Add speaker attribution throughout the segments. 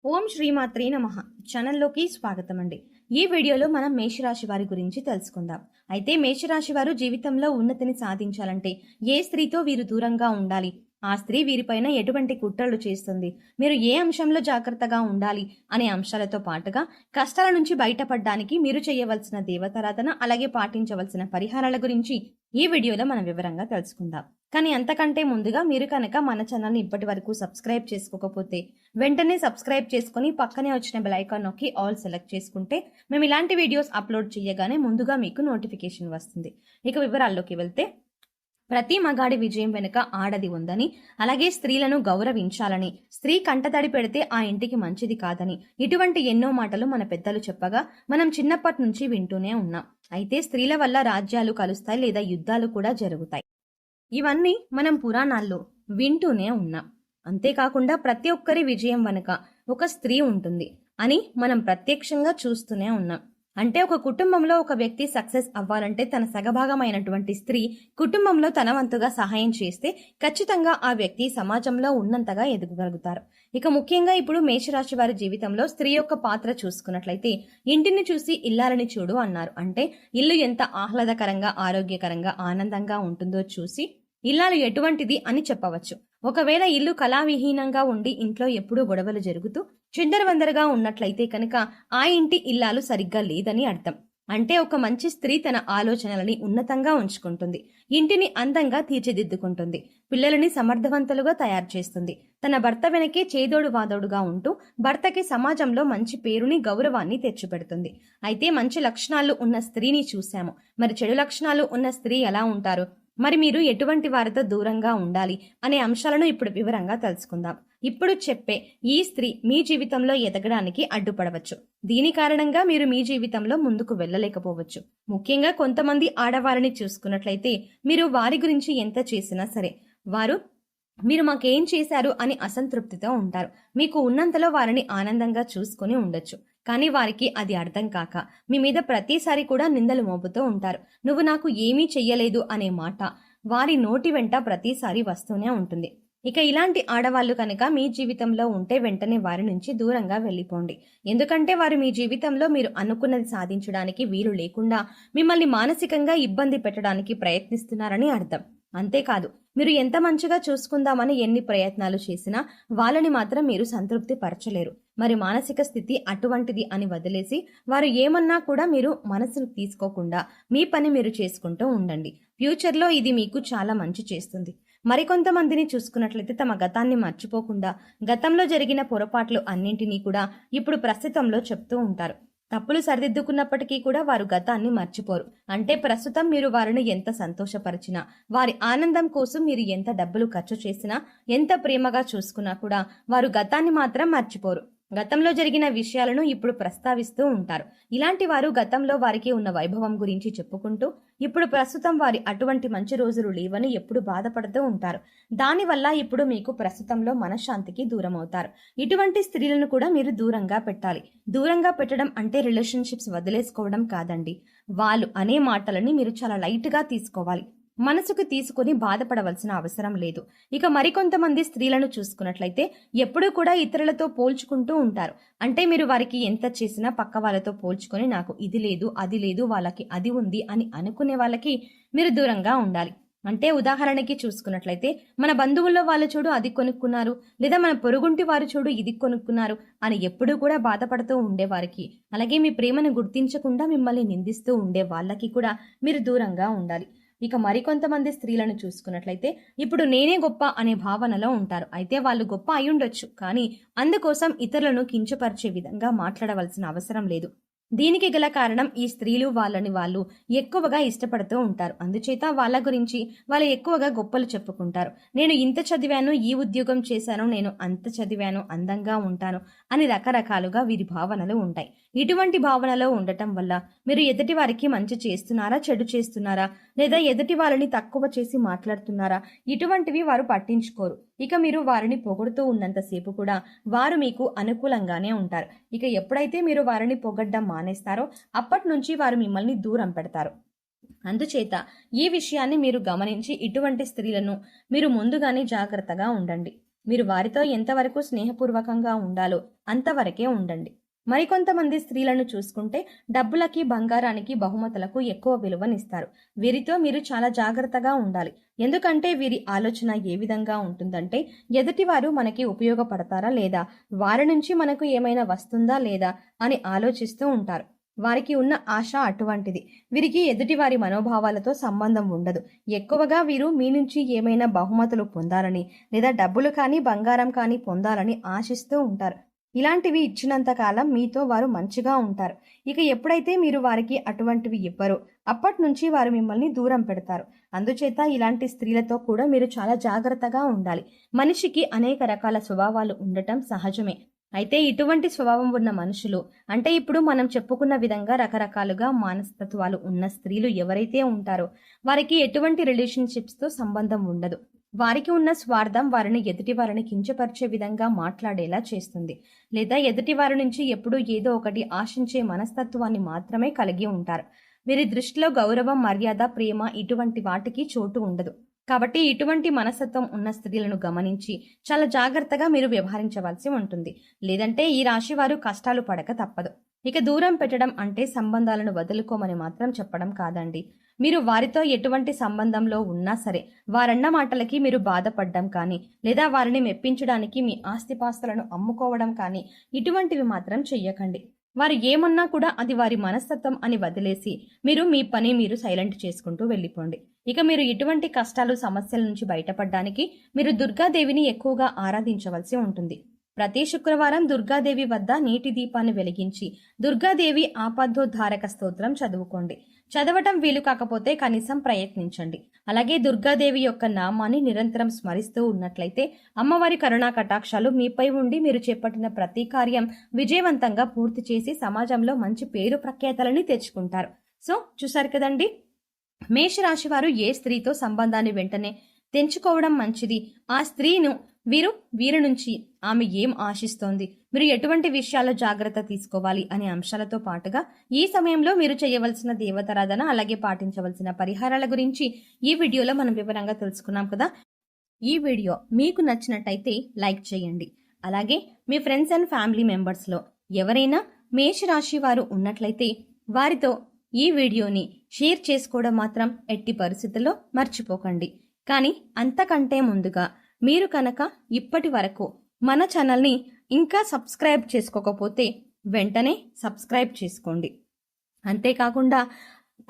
Speaker 1: ఓం శ్రీమాత్రే నమః ఛానల్లోకి స్వాగతం అండి. ఈ వీడియోలో మనం మేషరాశి వారి గురించి తెలుసుకుందాం. అయితే మేషరాశి వారు జీవితంలో ఉన్నతిని సాధించాలంటే ఏ స్త్రీతో వీరు దూరంగా ఉండాలి, ఆ స్త్రీ వీరిపైన ఎటువంటి కుట్రలు చేస్తుంది, మీరు ఏ అంశంలో జాగ్రత్తగా ఉండాలి అనే అంశాలతో పాటుగా కష్టాల నుంచి బయటపడడానికి మీరు చేయవలసిన దేవతారాధన అలాగే పాటించవలసిన పరిహారాల గురించి ఈ వీడియోలో మనం వివరంగా తెలుసుకుందాం. కానీ అంతకంటే ముందుగా మీరు కనుక మన ఛానల్ని ఇప్పటి వరకు సబ్స్క్రైబ్ చేసుకోకపోతే వెంటనే సబ్స్క్రైబ్ చేసుకుని పక్కనే వచ్చిన బెల్ ఐకాన్ నొక్కి ఆల్ సెలెక్ట్ చేసుకుంటే మేము ఇలాంటి వీడియోస్ అప్లోడ్ చేయగానే ముందుగా మీకు నోటిఫికేషన్ వస్తుంది. ఇక వివరాల్లోకి వెళ్తే, ప్రతి మగాడి విజయం వెనుక ఆడది ఉందని, అలాగే స్త్రీలను గౌరవించాలని, స్త్రీ కంటతడి పెడితే ఆ ఇంటికి మంచిది కాదని, ఇటువంటి ఎన్నో మాటలు మన పెద్దలు చెప్పగా మనం చిన్నప్పటి నుంచి వింటూనే ఉన్నాం. అయితే స్త్రీల వల్ల రాజ్యాలు కలుస్తాయి లేదా యుద్ధాలు కూడా జరుగుతాయి. ఇవన్నీ మనం పురాణాల్లో వింటూనే ఉన్నాం. అంతేకాకుండా ప్రతి ఒక్కరి విజయం వెనుక ఒక స్త్రీ ఉంటుంది అని మనం ప్రత్యక్షంగా చూస్తూనే ఉన్నాం. అంటే ఒక కుటుంబంలో ఒక వ్యక్తి సక్సెస్ అవ్వాలంటే తన సగభాగమైనటువంటి స్త్రీ కుటుంబంలో తన వంతుగా సహాయం చేస్తే ఖచ్చితంగా ఆ వ్యక్తి సమాజంలో ఉన్నంతగా ఎదగగలుగుతారు. ఇక ముఖ్యంగా ఇప్పుడు మేషరాశి వారి జీవితంలో స్త్రీ యొక్క పాత్ర చూసుకున్నట్లయితే, ఇంటిని చూసి ఇల్లాలని చూడు అన్నారు. అంటే ఇల్లు ఎంత ఆహ్లాదకరంగా, ఆరోగ్యకరంగా, ఆనందంగా ఉంటుందో చూసి ఇల్లాలు ఎటువంటిది అని చెప్పవచ్చు. ఒకవేళ ఇల్లు కళావిహీనంగా ఉండి ఇంట్లో ఎప్పుడూ గొడవలు జరుగుతూ చిందరవందరగా ఉన్నట్లయితే కనుక ఆ ఇంటి ఇల్లాలు సరిగ్గా లేదని అర్థం. అంటే ఒక మంచి స్త్రీ తన ఆలోచనలని ఉన్నతంగా ఉంచుకుంటుంది, ఇంటిని అందంగా తీర్చిదిద్దుకుంటుంది, పిల్లలని సమర్థవంతులుగా తయారు చేస్తుంది, తన భర్త వెనకే చేదోడు వాదోడుగా ఉంటూ భర్తకి సమాజంలో మంచి పేరుని, గౌరవాన్ని తెచ్చిపెడుతుంది. అయితే మంచి లక్షణాలు ఉన్న స్త్రీని చూశాము, మరి చెడు లక్షణాలు ఉన్న స్త్రీ ఎలా ఉంటారు, మరి మీరు ఎటువంటి వారితో దూరంగా ఉండాలి అనే అంశాలను ఇప్పుడు వివరంగా తెలుసుకుందాం. ఇప్పుడు చెప్పే ఈ స్త్రీ మీ జీవితంలో ఎదగడానికి అడ్డుపడవచ్చు. దీని కారణంగా మీరు మీ జీవితంలో ముందుకు వెళ్ళలేకపోవచ్చు. ముఖ్యంగా కొంతమంది ఆడవారిని చూసుకున్నట్లయితే, మీరు వారి గురించి ఎంత చేసినా సరే వారు మీరు మాకేం చేశారు అని అసంతృప్తితో ఉంటారు. మీకు ఉన్నంతలో వారిని ఆనందంగా చూసుకుని ఉండొచ్చు, కానీ వారికి అది అర్థం కాక మీ మీద ప్రతిసారి కూడా నిందలు మోపుతూ ఉంటారు. నువ్వు నాకు ఏమీ చెయ్యలేదు అనే మాట వారి నోటి వెంట ప్రతిసారి వస్తూనే ఉంటుంది. ఇక ఇలాంటి ఆడవాళ్లు కనుక మీ జీవితంలో ఉంటే వెంటనే వారి నుంచి దూరంగా వెళ్ళిపోండి. ఎందుకంటే వారు మీ జీవితంలో మీరు అనుకున్నది సాధించడానికి వీలు లేకుండా మిమ్మల్ని మానసికంగా ఇబ్బంది పెట్టడానికి ప్రయత్నిస్తున్నారని అర్థం. అంతేకాదు, మీరు ఎంత మంచిగా చూసుకుందామని ఎన్ని ప్రయత్నాలు చేసినా వాళ్ళని మాత్రం మీరు సంతృప్తి పరచలేరు. మరి మానసిక స్థితి అటువంటిది అని వదిలేసి వారు ఏమన్నా కూడా మీరు మనసును తీసుకోకుండా మీ పని మీరు చేసుకుంటూ ఉండండి. ఫ్యూచర్లో ఇది మీకు చాలా మంచి చేస్తుంది. మరికొంతమందిని చూసుకున్నట్లయితే తమ గతాన్ని మర్చిపోకుండా గతంలో జరిగిన పొరపాట్లు అన్నింటినీ కూడా ఇప్పుడు ప్రస్తుతంలో చెప్తూ ఉంటారు. తప్పులు సరిదిద్దుకున్నప్పటికీ కూడా వారు గతాన్ని మర్చిపోరు. అంటే ప్రస్తుతం మీరు వారిని ఎంత సంతోషపరిచినా, వారి ఆనందం కోసం మీరు ఎంత డబ్బులు ఖర్చు చేసినా, ఎంత ప్రేమగా చూసుకున్నా కూడా వారు గతాన్ని మాత్రం మర్చిపోరు. గతంలో జరిగిన విషయాలను ఇప్పుడు ప్రస్తావిస్తూ ఉంటారు. ఇలాంటి వారు గతంలో వారికి ఉన్న వైభవం గురించి చెప్పుకుంటూ ఇప్పుడు ప్రస్తుతం వారి అటువంటి మంచి రోజులు లేవని ఎప్పుడు బాధపడుతూ ఉంటారు. దానివల్ల ఇప్పుడు మీకు ప్రస్తుతంలో మనశ్శాంతికి దూరం అవుతారు. ఇటువంటి స్త్రీలను కూడా మీరు దూరంగా పెట్టాలి. దూరంగా పెట్టడం అంటే రిలేషన్షిప్స్ వదిలేసుకోవడం కాదండి. వాళ్ళు అనే మాటలని మీరు చాలా లైట్గా తీసుకోవాలి. మనసుకు తీసుకుని బాధపడవలసిన అవసరం లేదు. ఇక మరికొంతమంది స్త్రీలను చూసుకున్నట్లయితే ఎప్పుడూ కూడా ఇతరులతో పోల్చుకుంటూ ఉంటారు. అంటే మీరు వారికి ఎంత చేసినా పక్క వాళ్ళతో పోల్చుకొని నాకు ఇది లేదు, అది లేదు, వాళ్ళకి అది ఉంది అని అనుకునే వాళ్ళకి మీరు దూరంగా ఉండాలి. అంటే ఉదాహరణకి చూసుకున్నట్లయితే, మన బంధువుల్లో వాళ్ళు చూడు అది కొనుక్కున్నారు, లేదా మన పొరుగుంటి వారు చూడు ఇది కొనుక్కున్నారు అని ఎప్పుడూ కూడా బాధపడుతూ ఉండేవారికి, అలాగే మీ ప్రేమను గుర్తించకుండా మిమ్మల్ని నిందిస్తూ ఉండే వాళ్ళకి కూడా మీరు దూరంగా ఉండాలి. ఇక మరికొంతమంది స్త్రీలను చూసుకున్నట్లయితే ఇప్పుడు నేనే గొప్ప అనే భావనలో ఉంటారు. అయితే వాళ్ళు గొప్ప అయ్యుండొచ్చు, కానీ అందుకోసం ఇతరులను కించపరిచే విధంగా మాట్లాడవలసిన అవసరం లేదు. దీనికి గల కారణం ఈ స్త్రీలు వాళ్ళని వాళ్ళు ఎక్కువగా ఇష్టపడుతూ ఉంటారు. అందుచేత వాళ్ళ గురించి వాళ్ళు ఎక్కువగా గొప్పలు చెప్పుకుంటారు. నేను ఇంత చదివాను, ఈ ఉద్యోగం చేశాను, నేను అంత చదివాను, అందంగా ఉంటాను అని రకరకాలుగా వీరి భావనలు ఉంటాయి. ఇటువంటి భావనలో ఉండటం వల్ల మీరు ఎదుటి వారికి మంచి చేస్తున్నారా, చెడు చేస్తున్నారా, లేదా ఎదుటి వాళ్ళని తక్కువ చేసి మాట్లాడుతున్నారా, ఇటువంటివి వారు పట్టించుకోరు. ఇక మీరు వారిని పొగుడుతూ ఉన్నంతసేపు కూడా వారు మీకు అనుకూలంగానే ఉంటారు. ఇక ఎప్పుడైతే మీరు వారిని పొగడ్డం మానేస్తారో అప్పటి నుంచి వారు మిమ్మల్ని దూరం పెడతారు. అందుచేత ఈ విషయాన్ని మీరు గమనించి ఇటువంటి స్త్రీలను మీరు ముందుగానే జాగ్రత్తగా ఉండండి. మీరు వారితో ఎంతవరకు స్నేహపూర్వకంగా ఉండాలో అంతవరకే ఉండండి. మరికొంతమంది స్త్రీలను చూసుకుంటే డబ్బులకి, బంగారానికి, బహుమతులకు ఎక్కువ విలువనిస్తారు. వీరితో మీరు చాలా జాగ్రత్తగా ఉండాలి. ఎందుకంటే వీరి ఆలోచన ఏ విధంగా ఉంటుందంటే, ఎదుటివారు మనకి ఉపయోగపడతారా లేదా, వారి నుంచి మనకు ఏమైనా వస్తుందా లేదా అని ఆలోచిస్తూ ఉంటారు. వారికి ఉన్న ఆశ అటువంటిది. వీరికి ఎదుటివారి మనోభావాలతో సంబంధం ఉండదు. ఎక్కువగా వీరు మీ నుంచి ఏమైనా బహుమతులు పొందాలని లేదా డబ్బులు కానీ, బంగారం కానీ పొందాలని ఆశిస్తూ ఉంటారు. ఇలాంటివి ఇచ్చినంత కాలం మీతో వారు మంచిగా ఉంటారు. ఇక ఎప్పుడైతే మీరు వారికి అటువంటివి ఇవ్వరో అప్పటి నుంచి వారు మిమ్మల్ని దూరం పెడతారు. అందుచేత ఇలాంటి స్త్రీలతో కూడా మీరు చాలా జాగ్రత్తగా ఉండాలి. మనిషికి అనేక రకాల స్వభావాలు ఉండటం సహజమే. అయితే ఇటువంటి స్వభావం ఉన్న మనుషులు, అంటే ఇప్పుడు మనం చెప్పుకున్న విధంగా రకరకాలుగా మనస్తత్వాలు ఉన్న స్త్రీలు ఎవరైతే ఉంటారో వారికి ఎటువంటి రిలేషన్షిప్స్తో సంబంధం ఉండదు. వారికి ఉన్న స్వార్థం వారిని ఎదుటి వారిని కించపరిచే విధంగా మాట్లాడేలా చేస్తుంది. లేదా ఎదుటి వారి నుంచి ఎప్పుడూ ఏదో ఒకటి ఆశించే మనస్తత్వాన్ని మాత్రమే కలిగి ఉంటారు. వీరి దృష్టిలో గౌరవం, మర్యాద, ప్రేమ ఇటువంటి వాటికి చోటు ఉండదు. కాబట్టి ఇటువంటి మనస్తత్వం ఉన్న స్త్రీలను గమనించి చాలా జాగ్రత్తగా మీరు వ్యవహరించవలసి ఉంటుంది. లేదంటే ఈ రాశి వారు కష్టాలు పడక తప్పదు. ఇక దూరం పెట్టడం అంటే సంబంధాలను వదులుకోమని మాత్రం చెప్పడం కాదండి. మీరు వారితో ఎటువంటి సంబంధంలో ఉన్నా సరే వారన్న మాటలకి మీరు బాధపడడం కానీ, లేదా వారిని మెప్పించడానికి మీ ఆస్తిపాస్తులను అమ్ముకోవడం కానీ ఇటువంటివి మాత్రం చెయ్యకండి. వారు ఏమన్నా కూడా అది వారి మనస్తత్వం అని వదిలేసి మీరు మీ పని మీరు సైలెంట్ చేసుకుంటూ వెళ్ళిపోండి. ఇక మీరు ఇటువంటి కష్టాలు, సమస్యల నుంచి బయటపడడానికి మీరు దుర్గాదేవిని ఎక్కువగా ఆరాధించవలసి ఉంటుంది. ప్రతి శుక్రవారం దుర్గాదేవి వద్ద నీటి దీపాన్ని వెలిగించి దుర్గాదేవి ఆపద్దోద్ధారక స్తోత్రం చదువుకోండి. చదవటం వీలు కాకపోతే కనీసం ప్రయత్నించండి. అలాగే దుర్గాదేవి యొక్క నామాన్ని నిరంతరం స్మరిస్తూ ఉన్నట్లయితే అమ్మవారి కరుణా కటాక్షాలు మీపై ఉండి మీరు చేపట్టిన ప్రతి కార్యం విజయవంతంగా పూర్తి చేసి సమాజంలో మంచి పేరు ప్రఖ్యాతలని తెచ్చుకుంటారు. సో చూసారు కదండి, మేషరాశి వారు ఏ స్త్రీతో సంబంధాన్ని వెంటనే తెంచుకోవడం మంచిది, ఆ స్త్రీను వీరి నుంచి ఆమె ఏం ఆశిస్తోంది, మీరు ఎటువంటి విషయాల్లో జాగ్రత్త తీసుకోవాలి అనే అంశాలతో పాటుగా ఈ సమయంలో మీరు చేయవలసిన దేవతారాధన, అలాగే పాటించవలసిన పరిహారాల గురించి ఈ వీడియోలో మనం వివరంగా తెలుసుకున్నాం కదా. ఈ వీడియో మీకు నచ్చినట్టయితే లైక్ చేయండి. అలాగే మీ ఫ్రెండ్స్ అండ్ ఫ్యామిలీ మెంబర్స్లో ఎవరైనా మేషరాశి వారు ఉన్నట్లయితే వారితో ఈ వీడియోని షేర్ చేసుకోవడం మాత్రం ఎట్టి పరిస్థితుల్లో మర్చిపోకండి. కానీ అంతకంటే ముందుగా మీరు కనుక ఇప్పటి వరకు మన ఛానల్ని ఇంకా సబ్స్క్రైబ్ చేసుకోకపోతే వెంటనే సబ్స్క్రైబ్ చేసుకోండి. అంతేకాకుండా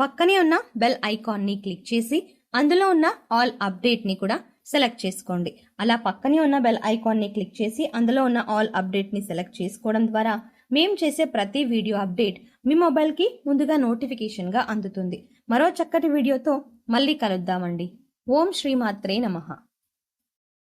Speaker 1: పక్కనే ఉన్న బెల్ ఐకాన్ని క్లిక్ చేసి అందులో ఉన్న ఆల్ అప్డేట్ని కూడా సెలెక్ట్ చేసుకోండి. అలా పక్కనే ఉన్న బెల్ ఐకాన్ని క్లిక్ చేసి అందులో ఉన్న ఆల్ అప్డేట్ని సెలెక్ట్ చేసుకోవడం ద్వారా మేము చేసే ప్రతి వీడియో అప్డేట్ మీ మొబైల్కి ముందుగా నోటిఫికేషన్గా అందుతుంది. మరో చక్కటి వీడియోతో మళ్ళీ కలుద్దామండి. ఓం శ్రీమాత్రే నమః.